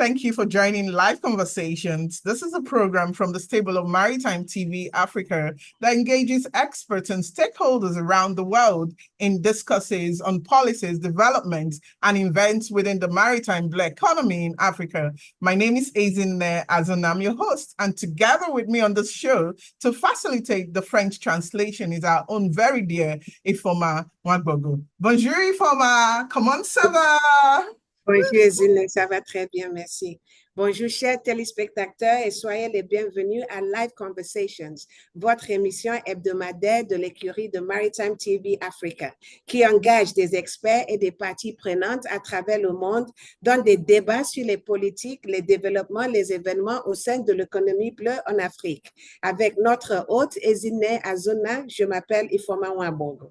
thank you for joining Live Conversations. This is a program from the stable of Maritime TV Africa that engages experts and stakeholders around the world in discussions on policies, developments, and events within the maritime blue economy in Africa. My name is Ezinne Azon, I'm your host, and together with me on this show to facilitate the French translation is our own very dear Ifoma Nwagbogu. Bonjour Ifoma, comment ça va? Bonjour Ezinne, ça va très bien, merci. Bonjour chers téléspectateurs et soyez les bienvenus à Live Conversations, votre émission hebdomadaire de l'écurie de Maritime TV Africa, qui engage des experts et des parties prenantes à travers le monde dans des débats sur les politiques, les développements, les événements au sein de l'économie bleue en Afrique. Avec notre hôte Ezinne Azona, je m'appelle Ifoma Nwagbogu.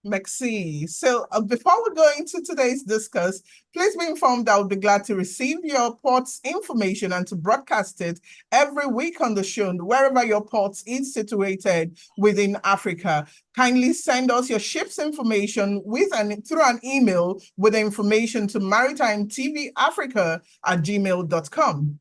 Merci. So before we go into today's discuss, please be informed that I'll be glad to receive your port's information and to broadcast it every week on the show, wherever your port is situated within Africa. Kindly send us your ship's information through an email with the information to maritimetvafrica@gmail.com.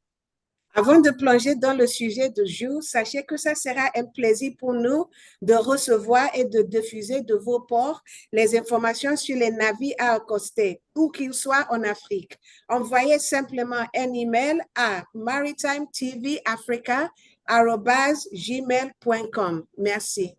Avant de plonger dans le sujet du jour, sachez que ça sera un plaisir pour nous de recevoir et de diffuser de vos ports les informations sur les navires à accoster, où qu'ils soient en Afrique. Envoyez simplement un email à maritimetvafrica@gmail.com. Merci.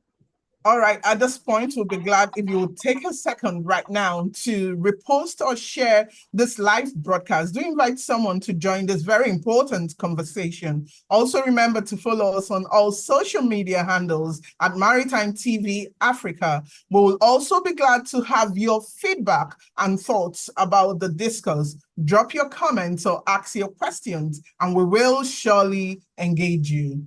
All right, at this point, we'll be glad if you would take a second right now to repost or share this live broadcast. Do invite someone to join this very important conversation. Also, remember to follow us on all social media handles at Maritime TV Africa. We will also be glad to have your feedback and thoughts about the discourse. Drop your comments or ask your questions, and we will surely engage you.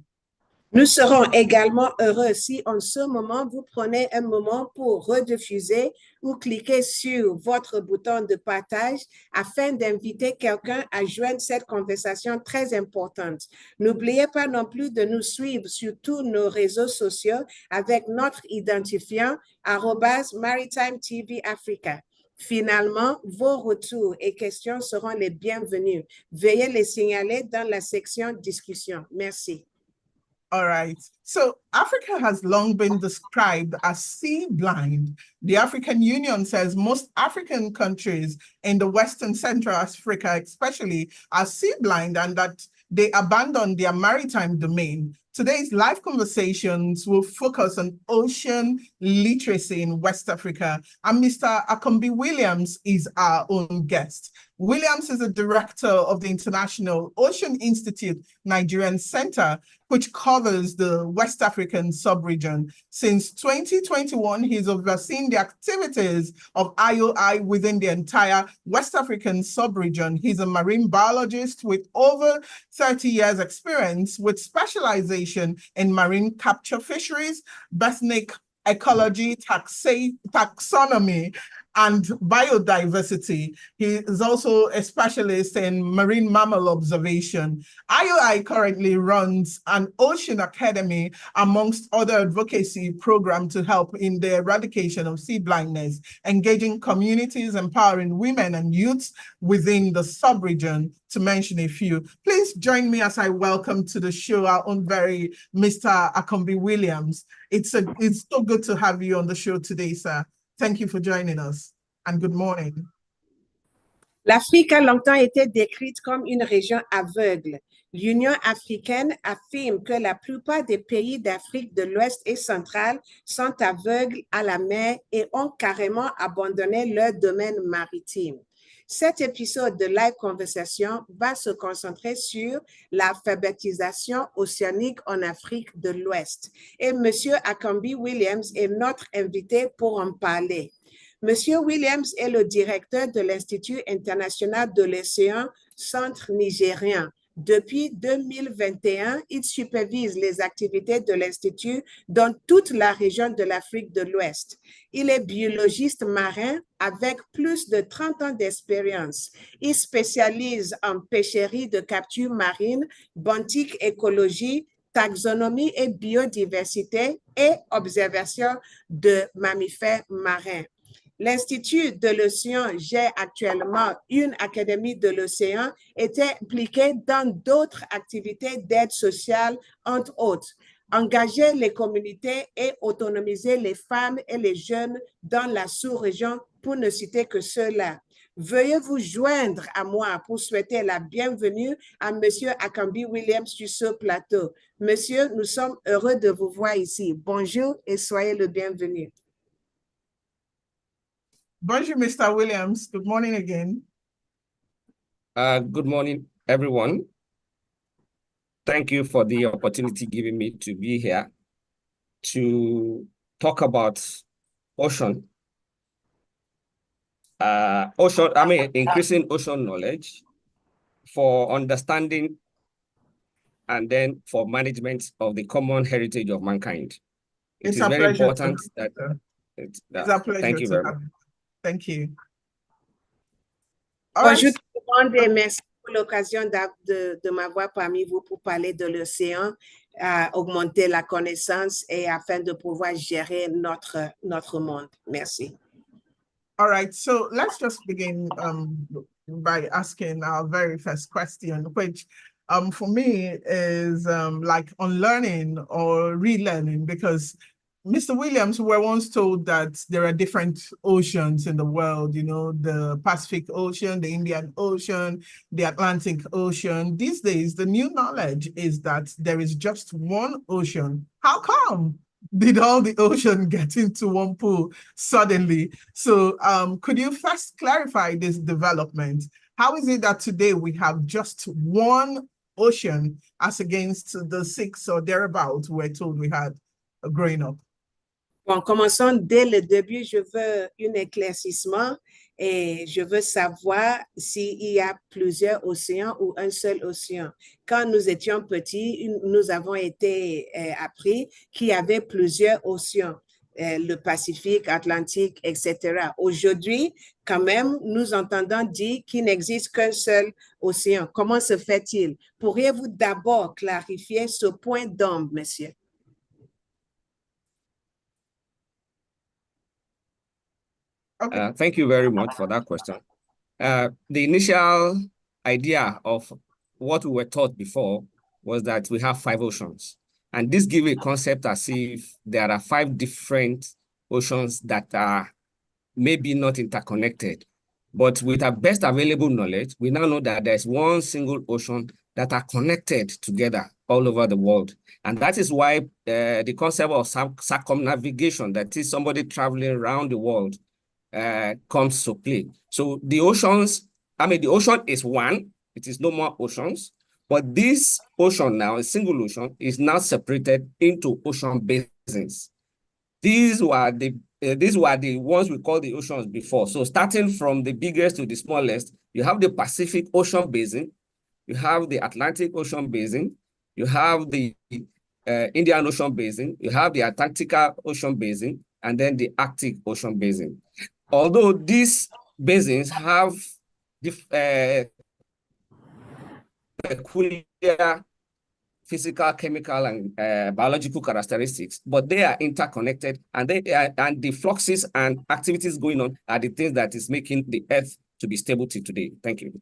Nous serons également heureux si en ce moment, vous prenez un moment pour rediffuser ou cliquer sur votre bouton de partage afin d'inviter quelqu'un à joindre cette conversation très importante. N'oubliez pas non plus de nous suivre sur tous nos réseaux sociaux avec notre identifiant @Maritime TV Africa. Finalement, vos retours et questions seront les bienvenus. Veuillez les signaler dans la section discussion. Merci. All right. So Africa has long been described as sea blind. The African Union says most African countries in the Western Central Africa, especially, are sea blind and that they abandon their maritime domain. Today's live conversations will focus on ocean literacy in West Africa, and Mr. Akanbi Williams is our own guest. Williams is a director of the International Ocean Institute Nigerian Center, which covers the West African sub-region. Since 2021, he's overseen the activities of IOI within the entire West African sub-region. He's a marine biologist with over 30 years experience with specialization in marine capture fisheries, benthic, ecology, taxonomy, and biodiversity. He is also a specialist in marine mammal observation. IOI currently runs an ocean academy amongst other advocacy programs to help in the eradication of sea blindness, engaging communities, empowering women and youths within the sub-region, to mention a few. Please join me as I welcome to the show our own very Mr. Akanbi Williams. It's so good to have you on the show today, sir. Thank you for joining us, and good morning. L'Afrique a longtemps été décrite comme une région aveugle. L'Union africaine affirme que la plupart des pays d'Afrique de l'Ouest et centrale sont aveugles à la mer et ont carrément abandonné leur domaine maritime. Cet épisode de Live Conversation va se concentrer sur l'alphabétisation océanique en Afrique de l'Ouest. Et M. Akanbi Williams est notre invité pour en parler. M. Williams est le directeur de l'Institut international de l'océan Centre nigérien. Depuis 2021, il supervise les activités de l'Institut dans toute la région de l'Afrique de l'Ouest. Il est biologiste marin avec plus de 30 ans d'expérience. Il spécialise en pêcherie de capture marine, benthic, écologie, taxonomie et biodiversité et observation de mammifères marins. L'Institut de l'océan gère actuellement une académie de l'océan et est impliqué dans d'autres activités d'aide sociale, entre autres. Engager les communautés et autonomiser les femmes et les jeunes dans la sous-région, pour ne citer que cela. Veuillez vous joindre à moi pour souhaiter la bienvenue à Mr Akanbi Williams sur ce plateau. Monsieur, nous sommes heureux de vous voir ici. Bonjour et soyez le bienvenu. Bonjour, Mr. Williams. Good morning again. Good morning, everyone. Thank you for the opportunity given me to be here to talk about ocean. Increasing ocean knowledge for understanding and then for management of the common heritage of mankind. It's a very important that it's a pleasure. Thank you very much. Thank you. Bonjour tout le monde et merci pour l'occasion de m'avoir parmi vous pour parler de l'océan, augmenter la connaissance et afin de pouvoir gérer notre monde. Merci. All right, so let's just begin by asking our very first question, which for me is like unlearning or relearning, because Mr. Williams, we were once told that there are different oceans in the world, you know, the Pacific Ocean, the Indian Ocean, the Atlantic Ocean. These days, the new knowledge is that there is just one ocean. How come? Did all the ocean get into one pool suddenly? So could you first clarify this development? How is it that today we have just one ocean as against the 6 or thereabouts we're told we had growing up? Bon, commençons dès le début. Je veux un éclaircissement et je veux savoir s'il y a plusieurs océans ou un seul océan. Quand nous étions petits, nous avons été appris qu'il y avait plusieurs océans, le Pacifique, Atlantique, etc. Aujourd'hui, quand même, nous entendons dire qu'il n'existe qu'un seul océan. Comment se fait-il? Pourriez-vous d'abord clarifier ce point d'ombre, monsieur? Okay. Thank you very much for that question. The initial idea of what we were taught before was that we have 5 oceans. And this gives a concept as if there are 5 different oceans that are maybe not interconnected. But with our best available knowledge, we now know that there's one single ocean that are connected together all over the world. And that is why the concept of circumnavigation, that is somebody traveling around the world, comes to play. So the oceans, the ocean is one, it is no more oceans, but this ocean now, a single ocean, is now separated into ocean basins. These were the ones we called the oceans before. So starting from the biggest to the smallest, you have the Pacific Ocean Basin, you have the Atlantic Ocean Basin, you have the Indian Ocean Basin, you have the Antarctica Ocean Basin, and then the Arctic Ocean Basin. Although these basins have peculiar physical, chemical, and biological characteristics, but they are interconnected, and the fluxes and activities going on are the things that is making the Earth to be stable till today. Thank you.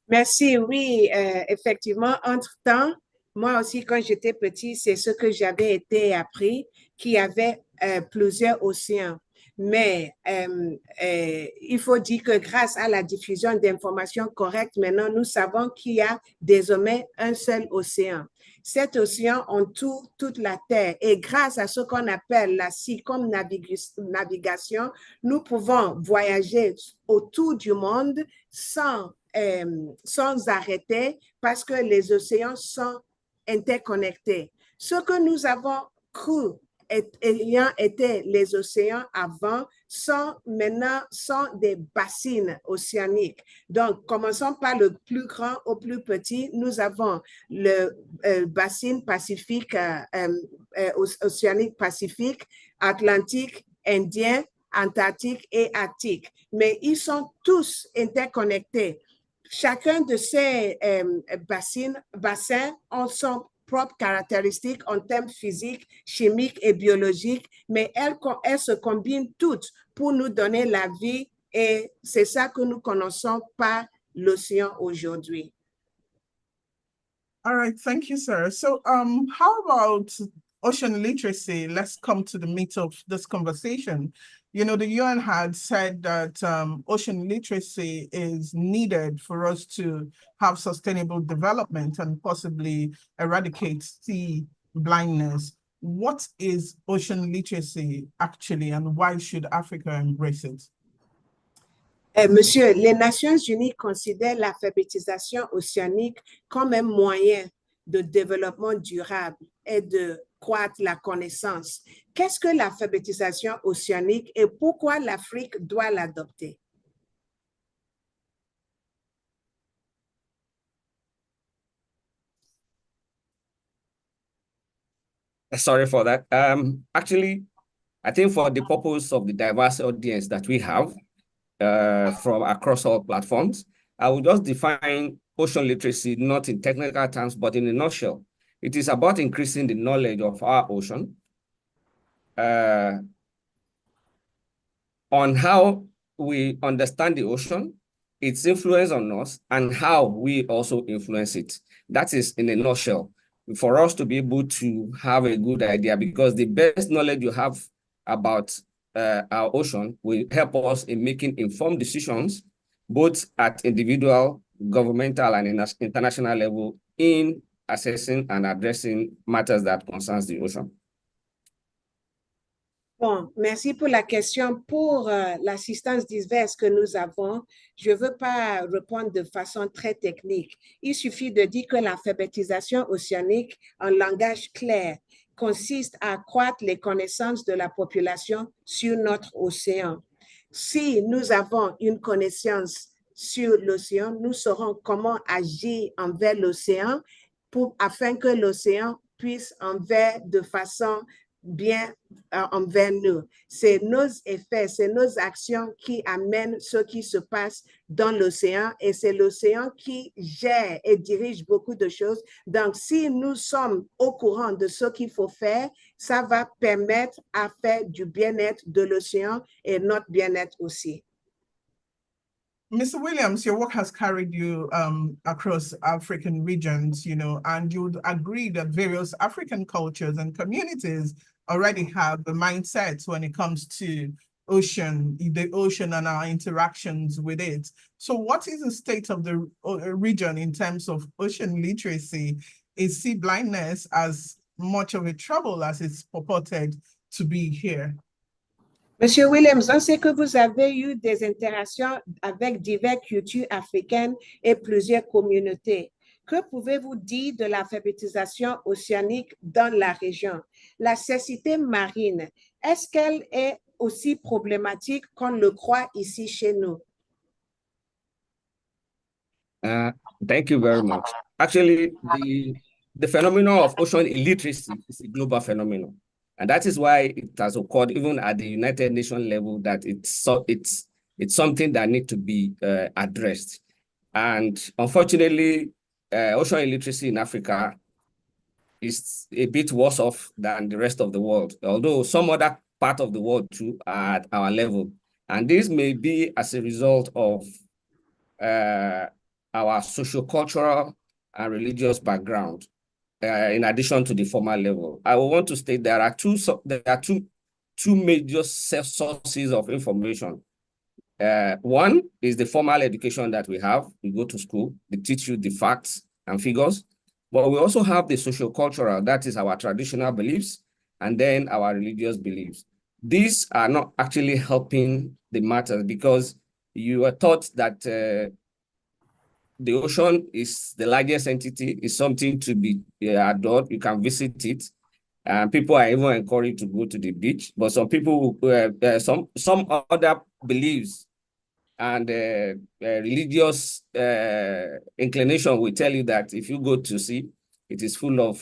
Merci. Oui, effectivement, entre-temps, moi aussi, quand j'étais petit, c'est ce que j'avais été appris, qu'il y avait plusieurs océans. Mais il faut dire que grâce à la diffusion d'informations correctes, maintenant, nous savons qu'il y a désormais un seul océan. Cet océan entoure toute la Terre et grâce à ce qu'on appelle la circumnavigation, nous pouvons voyager autour du monde sans arrêter parce que les océans sont interconnectés. Ce que nous avons cru ayant été les océans avant sont des bassines océaniques. Donc, commençons par le plus grand au plus petit. Nous avons le bassin pacifique, océanique pacifique, atlantique, indien, antarctique et arctique. Mais ils sont tous interconnectés. Chacun de ces bassins ont son propres caractéristiques en termes physiques, chimiques et biologiques, mais elles se combinent toutes pour nous donner la vie et c'est ça que nous connaissons par l'océan aujourd'hui. All right, thank you, sir. So how about ocean literacy? Let's come to the meat of this conversation. You know, the UN had said that ocean literacy is needed for us to have sustainable development and possibly eradicate sea blindness. What is ocean literacy actually, and why should Africa embrace it? Monsieur, les Nations Unies considèrent l'alphabétisation océanique comme un moyen de développement durable et de croître la connaissance. Qu'est-ce que l'alphabétisation océanique et pourquoi l'Afrique doit l'adopter? Sorry for that. Actually, I think for the purpose of the diverse audience that we have from across all platforms, I will just define ocean literacy not in technical terms, but in a nutshell. It is about increasing the knowledge of our ocean on how we understand the ocean, its influence on us, and how we also influence it. That is in a nutshell. For us to be able to have a good idea, because the best knowledge you have about our ocean will help us in making informed decisions, both at individual, governmental, and international level in assessing and addressing matters that concerns the ocean. Bon, merci pour la question. Pour l'assistance diverse que nous avons, je ne veux pas répondre de façon très technique. Il suffit de dire que l'alphabétisation océanique en langage clair consiste à accroître les connaissances de la population sur notre océan. Si nous avons une connaissance sur l'océan, nous saurons comment agir envers l'océan afin que l'océan puisse envers de façon bien envers nous. C'est nos effets, c'est nos actions qui amènent ce qui se passe dans l'océan et c'est l'océan qui gère et dirige beaucoup de choses. Donc, si nous sommes au courant de ce qu'il faut faire, ça va permettre à faire du bien-être de l'océan et notre bien-être aussi. Mr. Williams, your work has carried you across African regions, you know, and you would agree that various African cultures and communities already have the mindsets when it comes to the ocean and our interactions with it. So what is the state of the region in terms of ocean literacy? Is sea blindness as much of a trouble as it's purported to be here? Monsieur Williams, on sait que vous avez eu des interactions avec diverses cultures africaines et plusieurs communautés. Que pouvez-vous dire de l'alphabétisation océanique dans la région? La cécité marine, est-ce qu'elle est aussi problématique qu'on le croit ici chez nous? Thank you very much. Actually, the phenomenon of ocean illiteracy is a global phenomenon. And that is why it has occurred even at the United Nations level that it's something that needs to be addressed. And unfortunately, ocean illiteracy in Africa is a bit worse off than the rest of the world, although some other part of the world too are at our level. And this may be as a result of our sociocultural and religious background. In addition to the formal level, I want to state there are two major sources of information. One is the formal education that we have. We go to school, they teach you the facts and figures, but we also have the sociocultural, that is our traditional beliefs, and then our religious beliefs. These are not actually helping the matter because you are taught that the ocean is the largest entity, is something to be adored. You can visit it. People are even encouraged to go to the beach. But some people, some other beliefs and religious inclination will tell you that if you go to sea, it is full of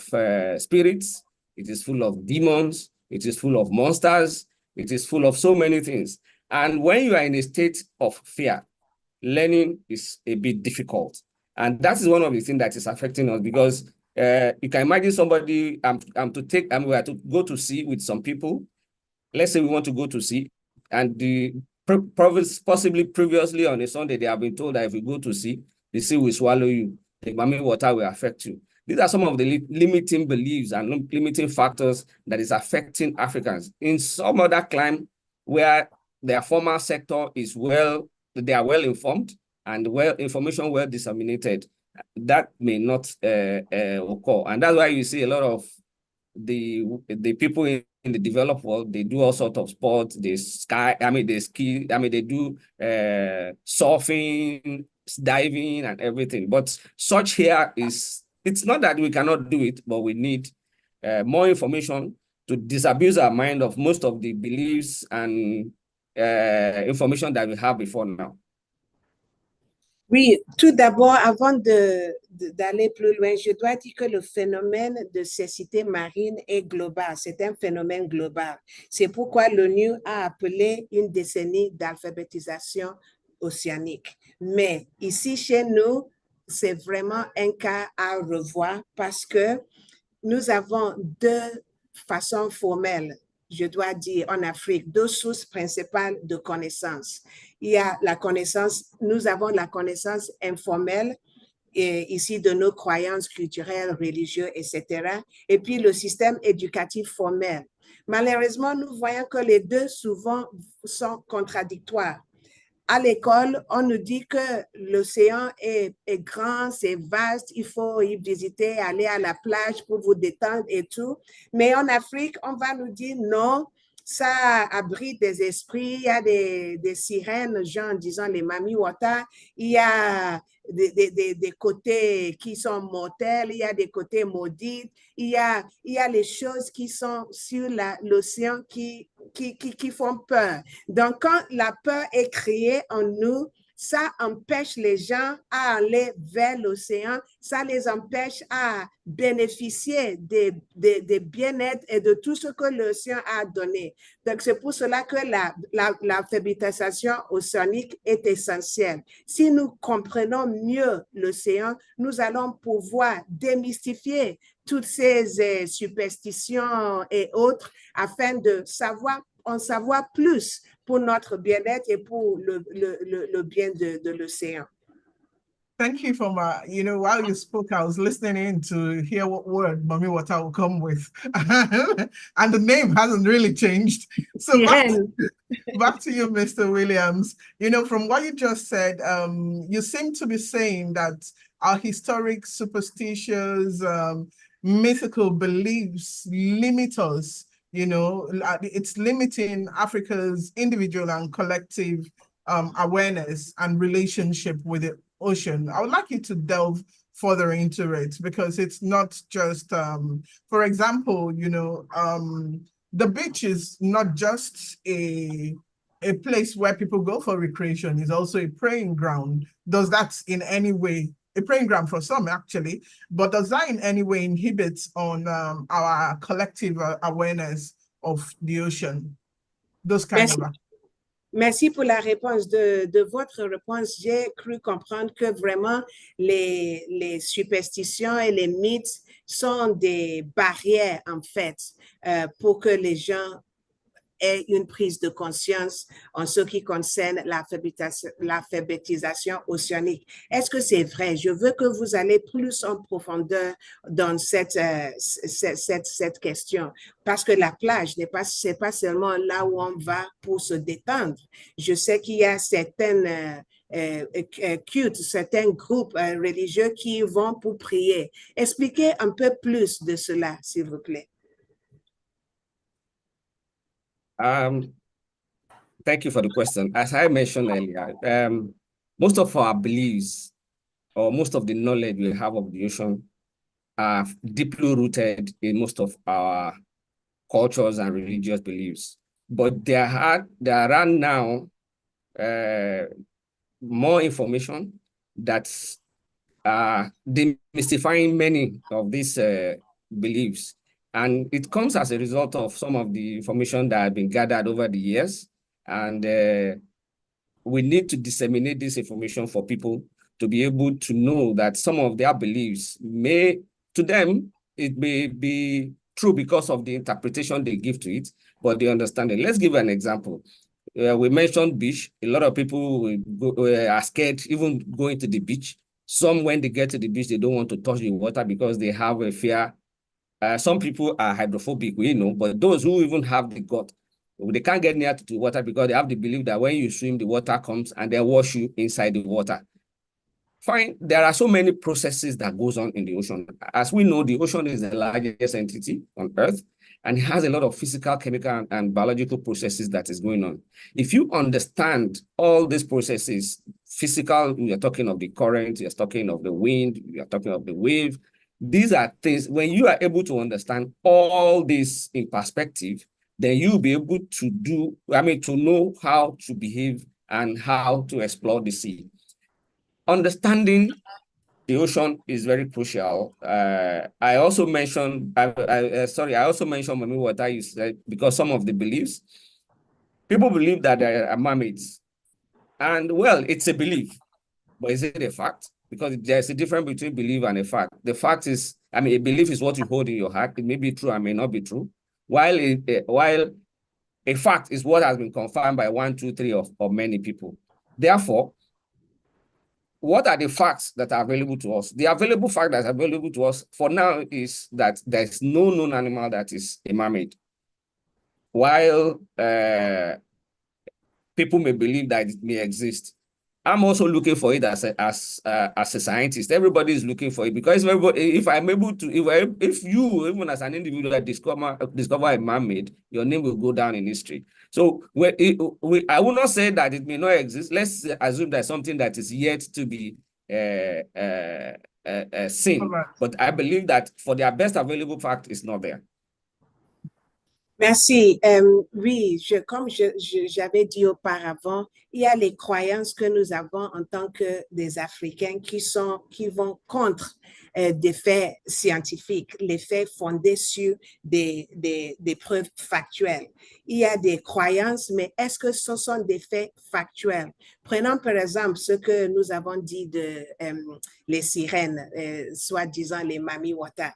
spirits, it is full of demons, it is full of monsters, it is full of so many things. And when you are in a state of fear, learning is a bit difficult. And that is one of the things that is affecting us because You can imagine somebody, we are to go to sea with some people. Let's say we want to go to sea, and the possibly previously on a Sunday, they have been told that if you go to sea, the sea will swallow you, the mammal water will affect you. These are some of the limiting beliefs and limiting factors that is affecting Africans. In some other climate where their formal sector is they are well informed and information well disseminated, that may not occur. And that's why you see a lot of the people in the developed world, they do all sorts of sports, they ski, they do surfing, diving and everything. But such here it's not that we cannot do it, but we need more information to disabuse our mind of most of the beliefs and information that we have before now. Oui, tout d'abord, avant d'aller plus loin, je dois dire que le phénomène de cécité marine est global. C'est un phénomène global. C'est pourquoi l'ONU a appelé une décennie d'alphabétisation océanique. Mais ici, chez nous, c'est vraiment un cas à revoir parce que nous avons deux façons formelles, je dois dire, en Afrique, deux sources principales de connaissances. Il y a la connaissance, nous avons la connaissance informelle, et ici de nos croyances culturelles, religieuses, etc. Et puis le système éducatif formel. Malheureusement, nous voyons que les deux souvent sont contradictoires. À l'école, on nous dit que l'océan est grand, c'est vaste, il faut y visiter, aller à la plage pour vous détendre et tout. Mais en Afrique, on va nous dire non, ça abrite des esprits, il y a des sirènes, genre, disons, les mami water, il y a des côtés qui sont mortels, il y a des côtés maudits, il y a les choses qui sont sur l'océan qui font peur. Donc, quand la peur est créée en nous, ça empêche les gens à aller vers l'océan, ça les empêche à bénéficier des bien-être et de tout ce que l'océan a donné. Donc, c'est pour cela que l'alphabétisation océanique est essentielle. Si nous comprenons mieux l'océan, nous allons pouvoir démystifier toutes ces superstitions et autres afin de en savoir plus pour notre bien-être et pour le bien de l'océan. Thank you for while you spoke, I was listening in to hear what word Mami Water will come with. And the name hasn't really changed. So back to you, Mr. Williams. From what you just said, you seem to be saying that our historic, superstitious, mythical beliefs limit us. It's limiting Africa's individual and collective awareness and relationship with the ocean. I would like you to delve further into it because it's not just, for example, the beach is not just a place where people go for recreation. It's also a praying ground. Does that in any way, a praying ground for some actually, but does that in any way inhibit on our collective awareness of the ocean? Those kind of... Merci pour la réponse. De votre réponse, j'ai cru comprendre que vraiment les superstitions et les mythes sont des barrières en fait pour que les gens aient une prise de conscience en ce qui concerne l'alphabétisation océanique. Est-ce que c'est vrai? Je veux que vous allez plus en profondeur dans cette question, parce que la plage c'est pas seulement là où on va pour se détendre. Je sais qu'il y a certains cultes, certains groupes religieux qui vont pour prier. Expliquez un peu plus de cela, s'il vous plaît. Thank you for the question. As I mentioned earlier, most of our beliefs or most of the knowledge we have of the ocean are deeply rooted in most of our cultures and religious beliefs. But there are now more information that's demystifying many of these beliefs. And it comes as a result of some of the information that have been gathered over the years. And we need to disseminate this information for people to be able to know that some of their beliefs may to them, it may be true because of the interpretation they give to it, but they understand it. Let's give an example. We mentioned beach. A lot of people are scared even going to the beach. Some, when they get to the beach, they don't want to touch the water because they have a fear. Some people are hydrophobic, we know, but those who even have the gut, they can't get near to the water because they have the belief that when you swim, the water comes and they wash you inside the water. Fine, there are so many processes that goes on in the ocean. As we know, the ocean is the largest entity on Earth, and it has a lot of physical, chemical, and biological processes that is going on. If you understand all these processes, physical, we are talking of the current, you're talking of the wind, we are talking of the wave. These are things, when you are able to understand all this in perspective, then you'll be able to to know how to behave and how to explore the sea. Understanding the ocean is very crucial. I also mentioned mammal water because some of the beliefs, people believe that there are mermaids. And well, it's a belief, but is it a fact? Because there's a difference between belief and a fact. The fact is, a belief is what you hold in your heart. It may be true and may not be true. While a fact is what has been confirmed by 1, 2, 3 of many people. Therefore, what are the facts that are available to us? The available fact that's available to us for now is that there's no known animal that is a mermaid. While people may believe that it may exist, I'm also looking for it as a scientist. Everybody is looking for it because if I'm able to, if you, even as an individual, discover a mermaid, your name will go down in history. So I will not say that it may not exist. Let's assume that something that is yet to be seen. Right. But I believe that for their best available fact, it's not there. Merci. Oui, comme j'avais dit auparavant, il y a les croyances que nous avons en tant que des Africains qui vont contre des faits scientifiques, les faits fondés sur des preuves factuelles. Il y a des croyances, mais est-ce que ce sont des faits factuels? Prenons par exemple ce que nous avons dit de les sirènes, soi-disant les mami water.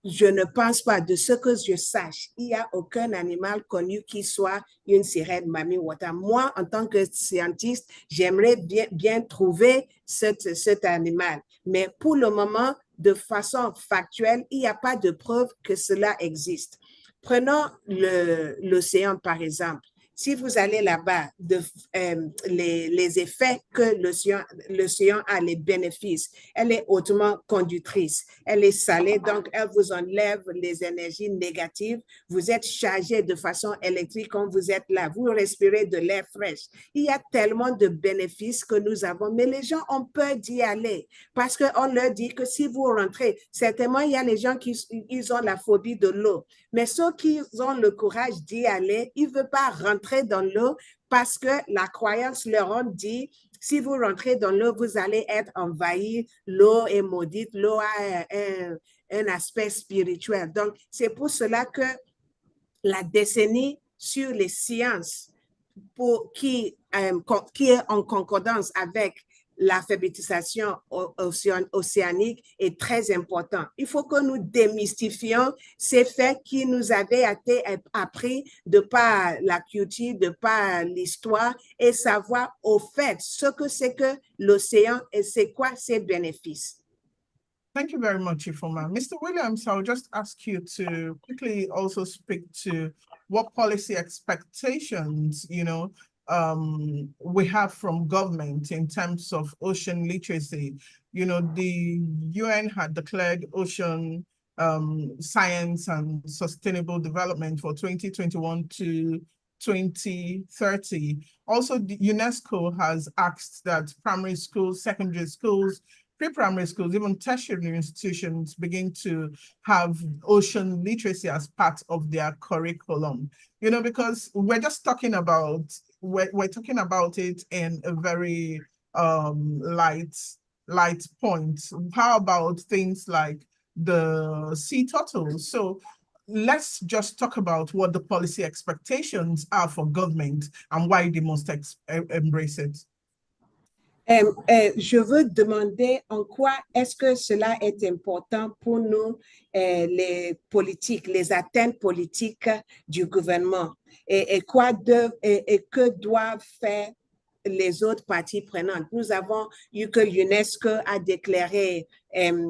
Je ne pense pas, de ce que je sache, il n'y a aucun animal connu qui soit une sirène mami water. Moi, en tant que scientiste, j'aimerais bien trouver cet animal. Mais pour le moment, de façon factuelle, il n'y a pas de preuve que cela existe. Prenons l'océan, par exemple. Si vous allez là-bas, les effets que l'océan a, les bénéfices, elle est hautement conductrice, elle est salée, donc elle vous enlève les énergies négatives, vous êtes chargé de façon électrique quand vous êtes là, vous respirez de l'air fraîche. Il y a tellement de bénéfices que nous avons, mais les gens ont peur d'y aller parce qu'on leur dit que si vous rentrez, certainement il y a les gens qui ils ont la phobie de l'eau, mais ceux qui ont le courage d'y aller, ils ne veulent pas rentrer dans l'eau parce que la croyance leur a dit, si vous rentrez dans l'eau, vous allez être envahi, l'eau est maudite, l'eau a un aspect spirituel. Donc, c'est pour cela que la décennie sur les sciences qui est en concordance avec l'alphabétisation océanique est très important. Il faut que nous démystifions ces faits qui nous avaient été appris de par la culture, de par l'histoire et savoir au fait ce que c'est que l'océan et c'est quoi ses bénéfices. Thank you very much, Ifoma. Mr. Williams, I'll just ask you to quickly also speak to what policy expectations, we have from government in terms of ocean literacy. The UN had declared ocean science and sustainable development for 2021 to 2030. Also, the UNESCO has asked that primary schools, secondary schools, pre-primary schools, even tertiary institutions begin to have ocean literacy as part of their curriculum. Because we're just talking about, we're talking about it in a very light point. How about things like the sea turtles? So let's just talk about what the policy expectations are for government and why they must embrace it. Je veux demander en quoi est-ce que cela est important pour nous, les politiques, les atteintes politiques du gouvernement et que doivent faire les autres parties prenantes. Nous avons eu que l'UNESCO a déclaré, les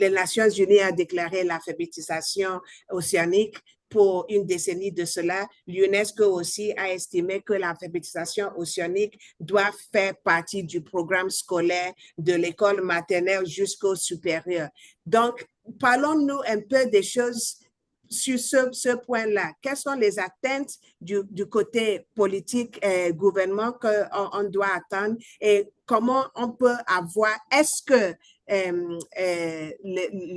Nations Unies a déclaré l'alphabétisation océanique pour une décennie de cela. L'UNESCO aussi a estimé que l'alphabétisation océanique doit faire partie du programme scolaire de l'école maternelle jusqu'au supérieur. Donc, parlons-nous un peu des choses sur ce point-là. Quelles sont les attentes du côté politique et gouvernement qu'on doit attendre et comment on peut avoir, est-ce que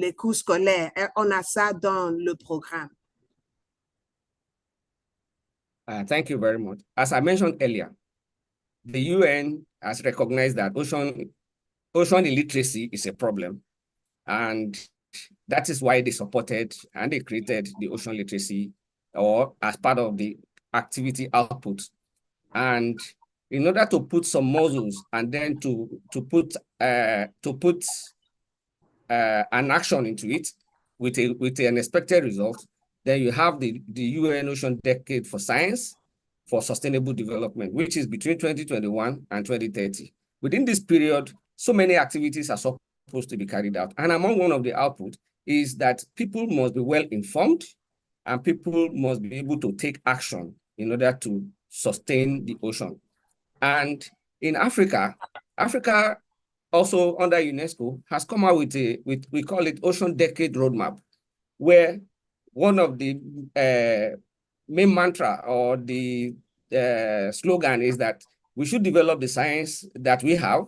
les cours scolaires, on a ça dans le programme? Thank you very much. As I mentioned earlier, the UN has recognized that ocean illiteracy is a problem, and that is why they supported and they created the ocean literacy, or as part of the activity output. And in order to put some muscles and then to put an action into it with an expected result, then you have the UN Ocean Decade for Science for Sustainable Development, which is between 2021 and 2030. Within this period, so many activities are supposed to be carried out. And among one of the output is that people must be well informed and people must be able to take action in order to sustain the ocean. And in Africa also under UNESCO has come out with we call it Ocean Decade Roadmap, where one of the main mantra or the slogan is that we should develop the science that we have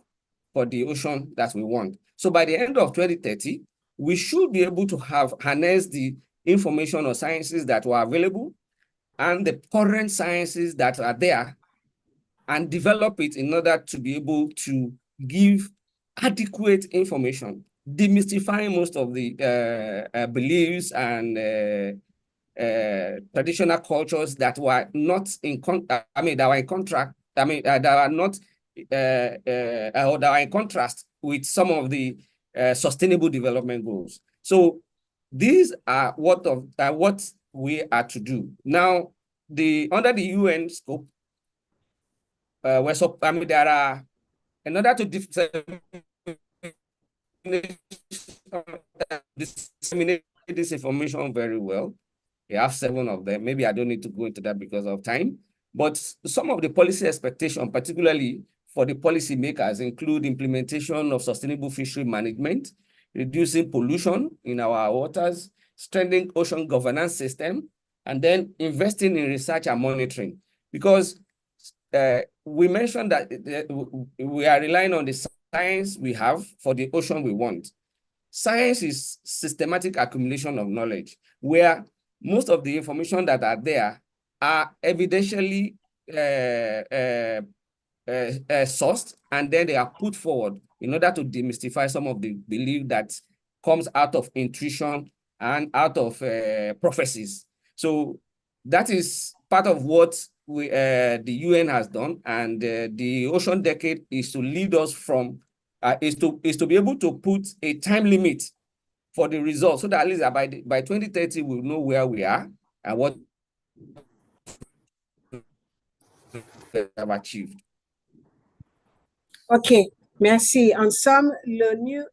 for the ocean that we want. So by the end of 2030, we should be able to have harnessed the information or sciences that were available and the current sciences that are there and develop it in order to be able to give adequate information, demystifying most of the beliefs and traditional cultures that were not in that were in contract, that are not or that are in contrast with some of the sustainable development goals. So these are what we are to do. Now, under the UN scope, there are, in order to disseminate this information very well, we have 7 of them. Maybe I don't need to go into that because of time, but some of the policy expectation, particularly for the policymakers, include implementation of sustainable fishery management, reducing pollution in our waters, strengthening ocean governance system, and then investing in research and monitoring. Because we mentioned that we are relying on the science we have for the ocean we want. Science is systematic accumulation of knowledge, where most of the information that are there are evidentially sourced, and then they are put forward in order to demystify some of the belief that comes out of intuition and out of prophecies. So that is part of what the UN has done, and the Ocean Decade is to lead us from, is to be able to put a time limit for the results, so that at least by 2030 we'll know where we are and what we have achieved. OK, merci. En somme, l'ONU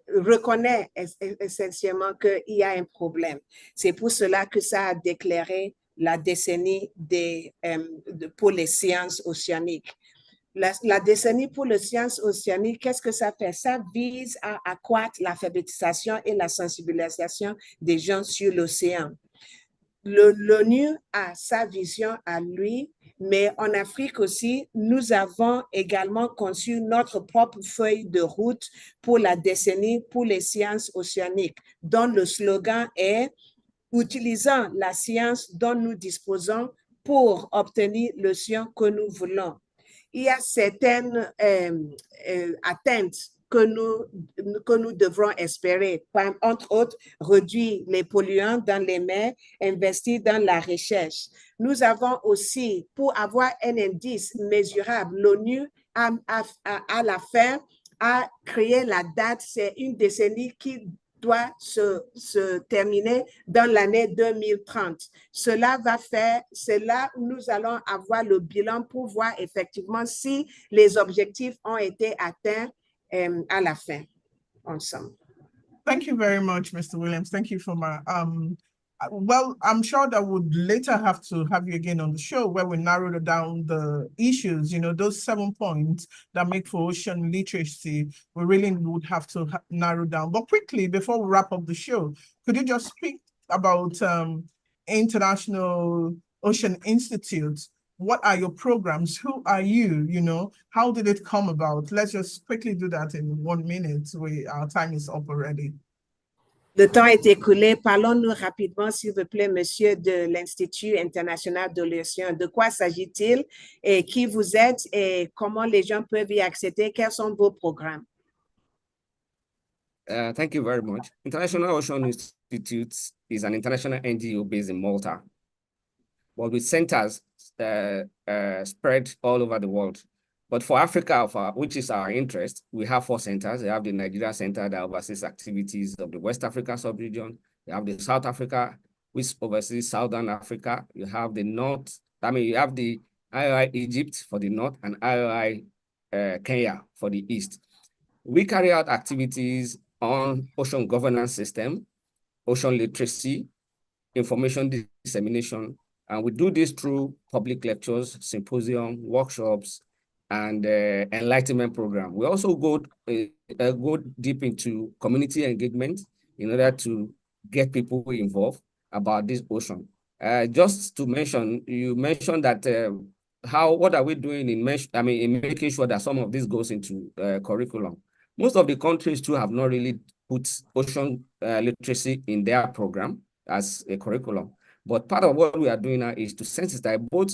reconnaît essentiellement qu'il y a un problème. C'est pour cela que ça a déclaré la décennie pour les sciences océaniques. La décennie pour les sciences océaniques, qu'est-ce que ça fait? Ça vise à accroître l'alphabétisation et la sensibilisation des gens sur l'océan. L'ONU a sa vision à lui, mais en Afrique aussi, nous avons également conçu notre propre feuille de route pour la décennie pour les sciences océaniques, dont le slogan est « Utilisant la science dont nous disposons pour obtenir l'océan que nous voulons ». Il y a certaines atteintes que nous devrons espérer. Entre autres, réduire les polluants dans les mers, investir dans la recherche. Nous avons aussi, pour avoir un indice mesurable, l'ONU à la fin a créé la date, c'est une décennie qui doit se terminer dans l'année 2030. Cela va faire, c'est là où nous allons avoir le bilan pour voir effectivement si les objectifs ont été atteints à la fin, ensemble. Thank you very much, Mr. Williams. Thank you for my, well, I'm sure that we'll later have to have you again on the show where we narrow down the issues, you know, those 7 points that make for ocean literacy, we really would have to narrow down. But quickly, before we wrap up the show, could you just speak about International Ocean Institute? What are your programs? Who are you? You know, how did it come about? Let's just quickly do that in 1 minute. Our time is up already. Le temps est écoulé. Parlons-nous rapidement, s'il vous plaît, monsieur de l'Institut international de l'océan. De quoi s'agit-il et qui vous êtes et comment les gens peuvent y accéder? Quels sont vos programmes? Thank you very much. International Ocean Institute is an international NGO based in Malta, but with centers spread all over the world. But for Africa, which is our interest, we have 4 centers. We have the Nigeria Center that oversees activities of the West Africa sub-region. We have the South Africa, which oversees Southern Africa. You have the North, you have the IOI Egypt for the North and IOI Kenya for the East. We carry out activities on ocean governance system, ocean literacy, information dissemination, and we do this through public lectures, symposium, workshops, and enlightenment program. We also go deep into community engagement in order to get people involved about this ocean. Just to mention, you mentioned that what are we doing in making sure that some of this goes into curriculum. Most of the countries too have not really put ocean literacy in their program as a curriculum. But part of what we are doing now is to sensitize both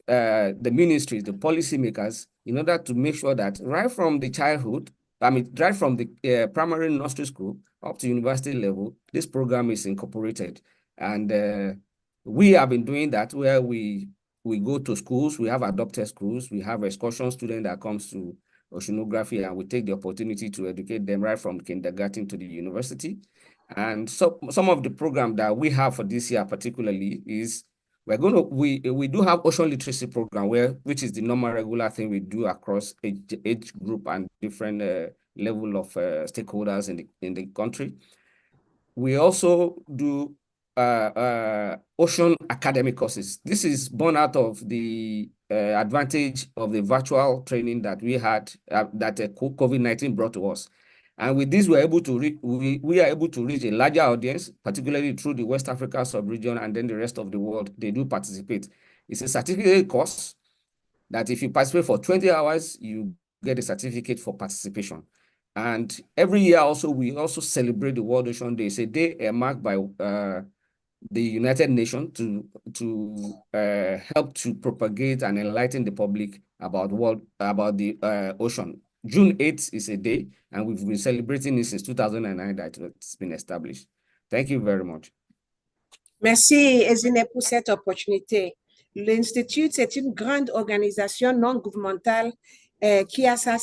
the ministries, the policymakers, in order to make sure that right from the childhood, right from the primary nursery school up to university level, this program is incorporated. And we have been doing that where we go to schools, we have adopted schools, we have excursion student that comes to oceanography, and we take the opportunity to educate them right from kindergarten to the university. And so some of the program that we have for this year particularly is we do have ocean literacy program which is the normal regular thing we do across age group and different level of stakeholders in the country. We also do ocean academic courses. This is born out of the advantage of the virtual training that we had that COVID-19 brought to us. And with this, we are able to reach a larger audience, particularly through the West Africa sub-region and then the rest of the world. They do participate. It's a certificate course that if you participate for 20 hours, you get a certificate for participation. And every year also, we also celebrate the World Ocean Day. It's a day marked by the United Nations to help to propagate and enlighten the public about the ocean. June 8th is a day, and we've been celebrating it since 2009 that it's been established. Thank you very much. Merci, Ezine, pour cette opportunité. L'Institut, c'est une grande organisation non gouvernementale qui a son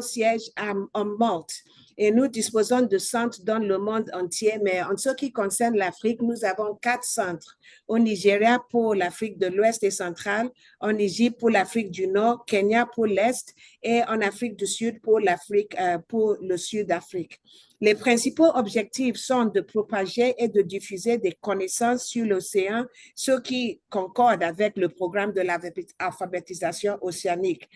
siège en Malte. Et nous disposons de centres dans le monde entier, mais en ce qui concerne l'Afrique, nous avons 4 centres. Au Nigeria pour l'Afrique de l'Ouest et centrale, en Égypte pour l'Afrique du Nord, Kenya pour l'Est et en Afrique du Sud pour le Sud d'Afrique. Les principaux objectifs sont de propager et de diffuser des connaissances sur l'océan, ce qui concorde avec le programme de l'alphabétisation océanique.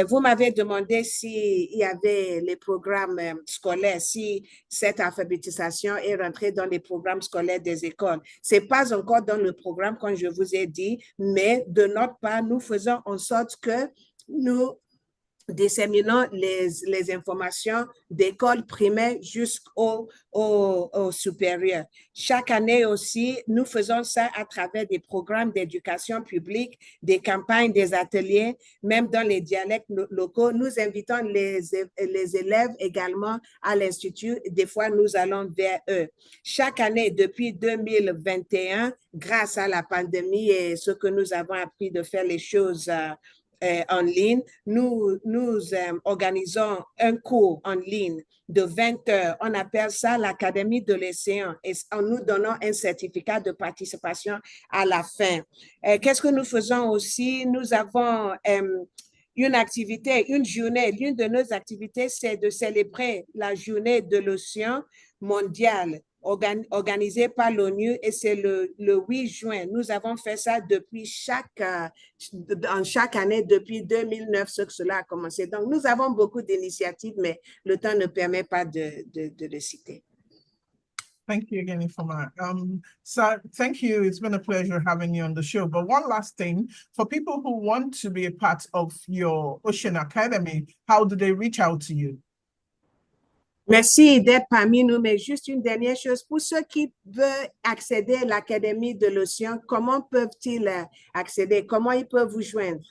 Vous m'avez demandé s'il y avait les programmes scolaires, si cette alphabétisation est rentrée dans les programmes scolaires des écoles. Ce n'est pas encore dans le programme, comme je vous ai dit, mais de notre part, nous faisons en sorte que nous disséminant les informations d'école primaire jusqu'au supérieur. Chaque année aussi, nous faisons ça à travers des programmes d'éducation publique, des campagnes, des ateliers, même dans les dialectes locaux. Nous invitons les élèves également à l'Institut. Des fois, nous allons vers eux. Chaque année, depuis 2021, grâce à la pandémie et ce que nous avons appris de faire les choses en ligne, nous organisons un cours en ligne de 20 heures. On appelle ça l'Académie de l'océan et en nous donnant un certificat de participation à la fin. Qu'est-ce que nous faisons aussi? Nous avons une activité, une journée. L'une de nos activités, c'est de célébrer la journée de l'océan mondial organisé par l'ONU et c'est le 8 juin. Nous avons fait ça depuis chaque année, depuis 2009, ce que cela a commencé. Donc, nous avons beaucoup d'initiatives, mais le temps ne permet pas de le citer. Thank you again, Ifoma. So thank you. It's been a pleasure having you on the show. But one last thing, for people who want to be a part of your Ocean Academy, how do they reach out to you? Merci d'être parmi nous, mais juste une dernière chose. Pour ceux qui veulent accéder à l'Académie de l'Océan, comment peuvent-ils accéder? Comment ils peuvent vous joindre?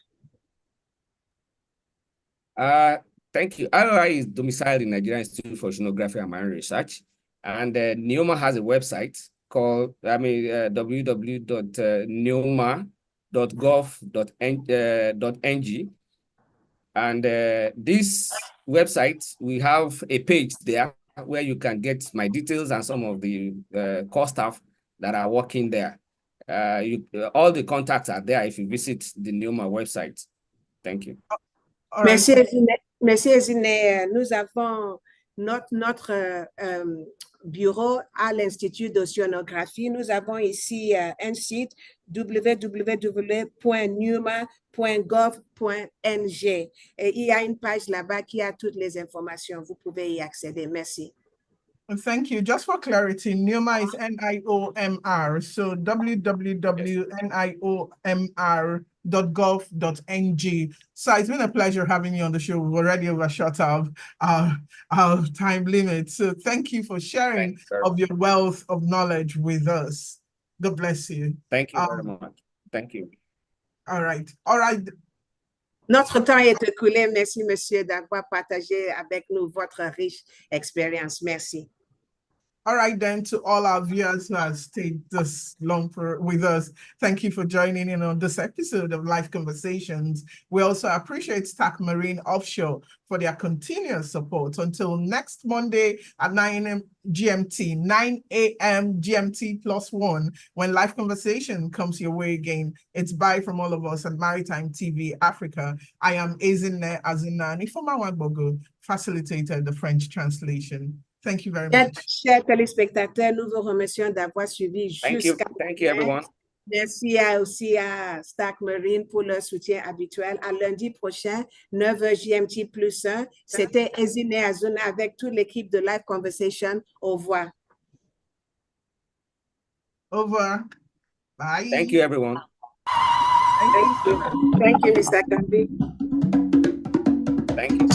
Thank you. ROI is domiciled in Nigerian Institute for Oceanography and Marine Research, and NEOMA has a website called, www.neoma.gov.ng. And this website, we have a page there where you can get my details and some of the core staff that are working there. All the contacts are there if you visit the NEOMA website. Thank you. Merci, Ezine. Nous avons notre bureau à l'Institut d'Océanographie. Nous avons ici un site www.neoma.gov.ng et il y a une page là-bas qui a toutes les informations. Vous pouvez y accéder. Merci. Thank you. Just for clarity, NIOMR is NIOMR, so www.niomr.gov.ng. So it's been a pleasure having you on the show. We've already overshot our time limit. So thank you for sharing of your wealth of knowledge with us. God bless you. Thank you very much. Thank you. All right. All right. Notre temps est écoulé. Merci, monsieur, d'avoir partagé avec nous votre riche expérience. Merci. All right, then, to all our viewers who have stayed this long with us, thank you for joining in on this episode of Life Conversations. We also appreciate Stack Marine Offshore for their continuous support. Until next Monday at 9 a.m. GMT, 9 a.m. GMT +1, when Life Conversation comes your way again. It's bye from all of us at Maritime TV Africa. I am Ezinne Azinani from Awagbogo, facilitated the French translation. Thank you very much. Chers téléspectateurs, nous vous remercions d'avoir suivi jusqu'à Thank you, everyone. Merci aussi à Stack Marine pour leur soutien habituel. À lundi prochain, 9h GMT +1. C'était Ezine Azuna avec toute l'équipe de Live Conversation. Au revoir. Over. Bye. Thank you, everyone. Thank you, Mr. Akanbi. Thank you.